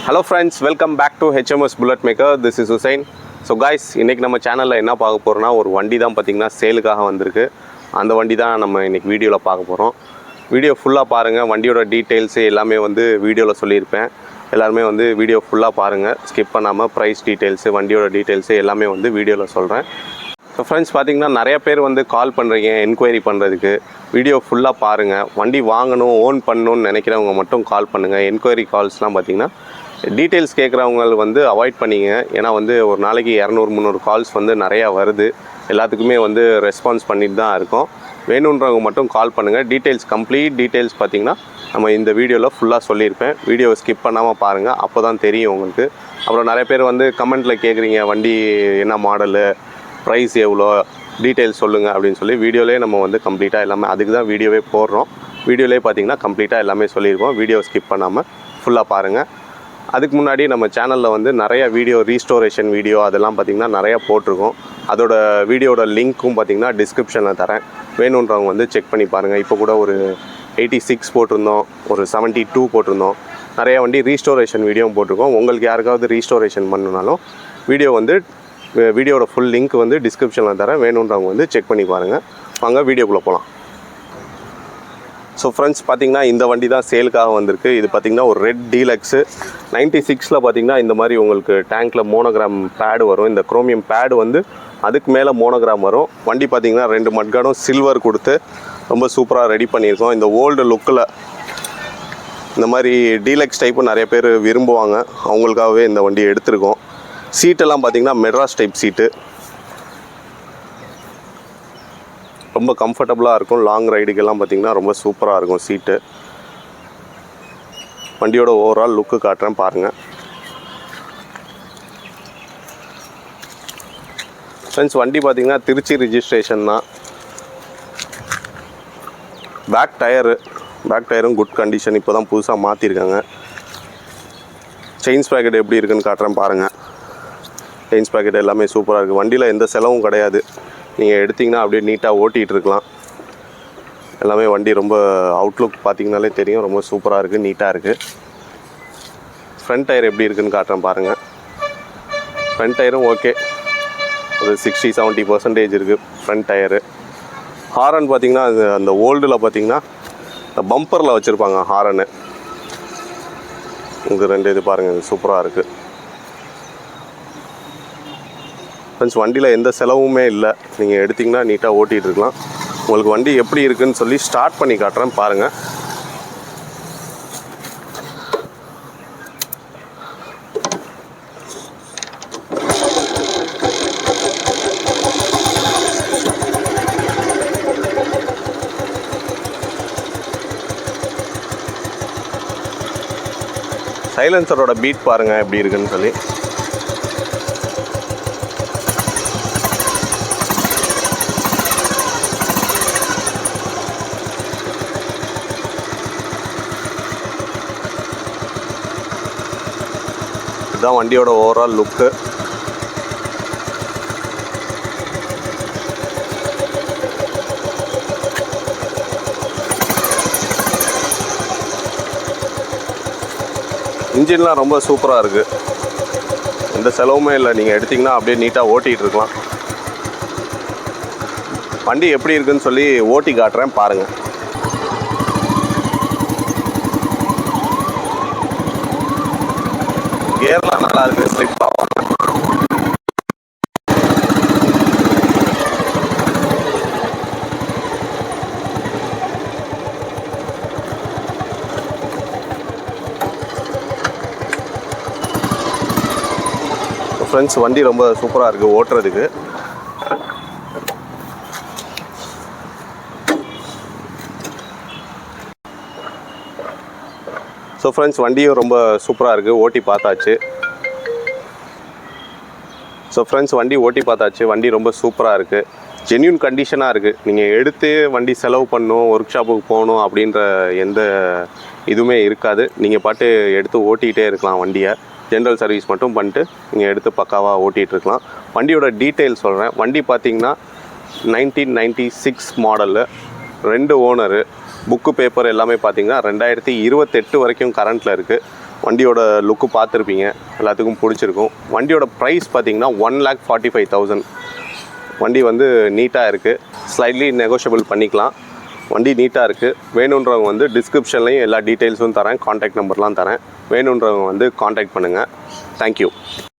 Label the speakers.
Speaker 1: Hello friends, welcome back to HMS Bullet Maker. This is Hussein. So guys, இன்னைக்கு நம்ம சேனல்ல என்ன பார்க்க போறோம்னா ஒரு வண்டி தான் பாத்தீங்கன்னா சேலுக்காக வந்திருக்கு. அந்த வண்டி தான் நம்ம இன்னைக்கு வீடியோல பார்க்க போறோம். வீடியோ ஃபுல்லா பாருங்க. வண்டியோட டீடைல்ஸ் எல்லாமே வந்து வீடியோல சொல்லியிருப்பேன். எல்லாரும் வந்து வீடியோ ஃபுல்லா பாருங்க. ஸ்கிப் பண்ணாம பிரைஸ் டீடைல்ஸ், வண்டியோட டீடைல்ஸ் எல்லாமே வந்து வீடியோல சொல்றேன். ஸோ ஃப்ரெண்ட்ஸ் பார்த்தீங்கன்னா நிறைய பேர் வந்து கால் பண்ணுறீங்க என்கொயரி பண்ணுறதுக்கு. வீடியோ ஃபுல்லாக பாருங்கள். வண்டி வாங்கணும் ஓன் பண்ணணும்னு நினைக்கிறவங்க மட்டும் கால் பண்ணுங்கள். என்கொயரி கால்ஸ்லாம் பார்த்தீங்கன்னா டீட்டெயில்ஸ் கேட்குறவங்க வந்து அவாய்ட் பண்ணிங்க. ஏன்னா வந்து ஒரு நாளைக்கு 200-300 கால்ஸ் வந்து நிறையா வருது. எல்லாத்துக்குமே வந்து ரெஸ்பான்ஸ் பண்ணிட்டு தான் இருக்கோம். வேணுன்றவங்க மட்டும் கால் பண்ணுங்கள். டீட்டெயில்ஸ் கம்ப்ளீட் டீட்டெயில்ஸ் பார்த்தீங்கன்னா நம்ம இந்த வீடியோவில் ஃபுல்லாக சொல்லியிருப்பேன். வீடியோவை ஸ்கிப் பண்ணாமல் பாருங்கள், அப்போ தான் தெரியும் உங்களுக்கு. அப்புறம் நிறைய பேர் வந்து கமெண்ட்டில் கேட்குறீங்க வண்டி என்ன மாடலு, ப்ரைஸ் எவ்வளோ, டீட்டெயில்ஸ் சொல்லுங்கள் அப்படின்னு சொல்லி வீடியோலேயே நம்ம வந்து கம்ப்ளீட்டாக எல்லாமே அதுக்கு தான் வீடியோவே போடுறோம். வீடியோலேயே பார்த்தீங்கன்னா கம்ப்ளீட்டாக எல்லாமே சொல்லியிருக்கோம். வீடியோ ஸ்கிப் பண்ணாமல் ஃபுல்லாக பாருங்கள். அதுக்கு முன்னாடி நம்ம சேனலில் வந்து நிறைய வீடியோ ரீஸ்டோரேஷன் வீடியோ அதெல்லாம் பார்த்திங்கன்னா நிறையா போட்டிருக்கோம். அதோட வீடியோட லிங்க்கும் பார்த்திங்கன்னா டிஸ்கிரிப்ஷனில் தரேன். வேணுன்றவங்க வந்து செக் பண்ணி பாருங்கள். இப்போ கூட ஒரு 86 போட்டிருந்தோம், ஒரு 72 போட்டிருந்தோம். நிறைய வண்டி ரீஸ்டோரேஷன் வீடியோவும் போட்டிருக்கோம். உங்களுக்கு யாருக்காவது ரீஸ்டோரேஷன் பண்ணணுனாலும் வீடியோட ஃபுல் லிங்க் வந்து டிஸ்கிரிப்ஷனில் தரேன். வேணுன்றவங்க வந்து செக் பண்ணி பாருங்கள். வாங்க வீடியோக்குள்ளே போகலாம். ஸோ ஃப்ரெண்ட்ஸ் பார்த்தீங்கன்னா இந்த வண்டி தான் சேலுக்காக வந்திருக்கு. இது பார்த்திங்கன்னா ஒரு ரெட் டீலக்ஸு 96 பார்த்திங்கன்னா இந்த மாதிரி உங்களுக்கு டேங்க்கில் மோனோகிராம் பேடு வரும். இந்த குரோமியம் பேடு வந்து அதுக்கு மேலே மோனோகிராம் வரும். வண்டி பார்த்திங்கன்னா 2 மட்கார்டும் சில்வர் கொடுத்து ரொம்ப சூப்பராக ரெடி பண்ணியிருக்கோம். இந்த ஓல்டு லுக்கில் இந்த மாதிரி டீலக்ஸ் டைப்பு நிறைய பேர் விரும்புவாங்க. அவங்களுக்காகவே இந்த வண்டியை எடுத்திருக்கோம். சீட்டெல்லாம் பார்த்திங்கன்னா மெட்ராஸ் டைப் சீட்டு, ரொம்ப கம்ஃபர்டபுளாக இருக்கும். லாங் ரைடுக்கெல்லாம் பார்த்திங்கன்னா ரொம்ப சூப்பராக இருக்கும் சீட்டு. வண்டியோட ஓவரால் லுக்கு காட்டுறேன் பாருங்கள். ஃப்ரெண்ட்ஸ் வண்டி பார்த்திங்கன்னா திருச்சி ரிஜிஸ்ட்ரேஷன் தான். பேக் டயரும் குட் கண்டிஷன், இப்போ தான் புதுசாக மாற்றிருக்காங்க. செயின்ஸ் பேக்கெட் எப்படி இருக்குன்னு காட்டுறேன் பாருங்கள். செயின்ஸ் பேக்கெட் எல்லாமே சூப்பராக இருக்குது. வண்டியில் எந்த செலவும் கிடையாது. நீங்கள் எடுத்திங்கன்னா அப்படியே நீட்டாக ஓட்டிகிட்டு இருக்கலாம். எல்லாமே வண்டி ரொம்ப அவுட்லுக் பார்த்திங்கனாலே தெரியும், ரொம்ப சூப்பராக இருக்குது, நீட்டாக இருக்குது. ஃப்ரண்ட் டயர் எப்படி இருக்குதுன்னு காட்டுறேன் பாருங்கள். ஃப்ரண்ட் டயரும் ஓகே, ஒரு 60-70% இருக்குது ஃப்ரண்ட் டயரு. ஹாரன் பார்த்திங்கன்னா அந்த ஓல்டில் பார்த்திங்கன்னா இந்த பம்பரில் வச்சுருப்பாங்க ஹாரனு. உங்களுக்கு 2 இது பாருங்கள், சூப்பராக இருக்குது. ஃப்ரெண்ட்ஸ் வண்டியில் எந்த செலவுமே இல்லை. நீங்கள் எடுத்திங்கன்னா நீட்டாக ஓட்டிகிட்டு இருக்கலாம். உங்களுக்கு வண்டி எப்படி இருக்குதுன்னு சொல்லி ஸ்டார்ட் பண்ணி காட்டுறேன் பாருங்கள். சைலன்சரோட பீட் பாருங்கள் எப்படி இருக்குன்னு சொல்லி. இதுதான் வண்டியோட ஓவரால் லுக்கு. இன்ஜின்லாம் ரொம்ப சூப்பராக இருக்குது. எந்த செலவுமே இல்லை. நீங்கள் எடுத்திங்கன்னா அப்படியே நீட்டாக ஓட்டிகிட்டு இருக்கலாம். வண்டி எப்படி இருக்குதுன்னு சொல்லி ஓட்டி காட்டுறேன் பாருங்கள். கேர்லாம் நல்லா இருக்குது, ஸ்லிப் ஆகும். ஃப்ரெண்ட்ஸ் வண்டி ரொம்ப சூப்பராக இருக்குது ஓட்டுறதுக்கு. ஸோ ஃப்ரெண்ட்ஸ் வண்டியும் ரொம்ப சூப்பராக இருக்குது, ஓட்டி பார்த்தாச்சு. வண்டி ரொம்ப சூப்பராக இருக்குது, ஜென்யூன் கண்டிஷனாக இருக்குது. நீங்கள் எடுத்து வண்டி செலவு பண்ணணும், ஒர்க் ஷாப்புக்கு போகணும் அப்படின்ற எந்த இதுவுமே இருக்காது. நீங்கள் பாட்டு எடுத்து ஓட்டிகிட்டே இருக்கலாம். வண்டியை ஜென்ரல் சர்வீஸ் மட்டும் பண்ணிட்டு நீங்கள் எடுத்து பக்காவாக ஓட்டிகிட்டு இருக்கலாம். வண்டியோட டீட்டெயில் சொல்கிறேன். வண்டி பார்த்திங்கன்னா 1996 மாடலு, 2 ஓனரு. புக்கு பேப்பர் எல்லாமே பார்த்திங்கன்னா 2028 வரைக்கும் கரண்ட்டில் இருக்குது. வண்டியோட லுக்கு பார்த்துருப்பீங்க, எல்லாத்துக்கும் பிடிச்சிருக்கும். வண்டியோட ப்ரைஸ் பார்த்தீங்கன்னா 1,45,000. வண்டி வந்து நீட்டாக இருக்குது, ஸ்லைட்லி நெகோஷியபிள் பண்ணிக்கலாம். வண்டி நீட்டாக இருக்குது. வேணுன்றவங்க வந்து டிஸ்கிரிப்ஷன்லேயும் எல்லா டீட்டெயில்ஸும் தரேன், காண்டாக்ட் நம்பர்லாம் தரேன். வேணுன்றவங்க வந்து காண்டாக்ட் பண்ணுங்கள். தேங்க்யூ.